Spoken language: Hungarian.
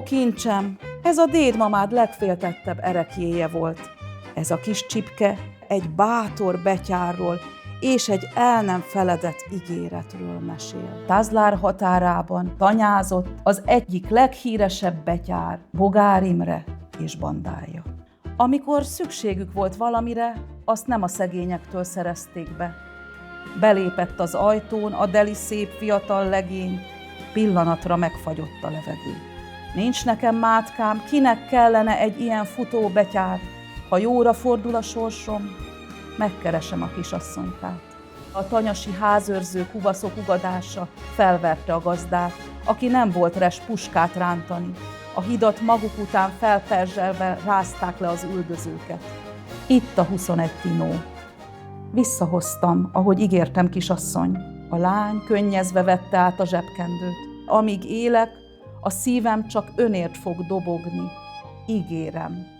kincsem, ez a dédmamád legféltettebb ereklyéje volt. Ez a kis csipke egy bátor betyárról és egy el nem feledett ígéretről mesél. Tázlár határában tanyázott az egyik leghíresebb betyár, Bogár Imre és bandája. Amikor szükségük volt valamire, azt nem a szegényektől szerezték be. Belépett az ajtón a deli szép fiatal legény, pillanatra megfagyott a levegő. Nincs nekem mátkám, kinek kellene egy ilyen futó betyár? Ha jóra fordul a sorsom, megkeresem a kisasszonykát. A tanyasi házőrző kuvaszok ugadása felverte a gazdát, aki nem volt res puskát rántani. A hidat maguk után felperzselve rázták le az üldözőket. Itt a 21 tinó. Visszahoztam, ahogy ígértem, kisasszony. A lány könnyezve vette át a zsebkendőt. Amíg élek, a szívem csak önért fog dobogni. Ígérem.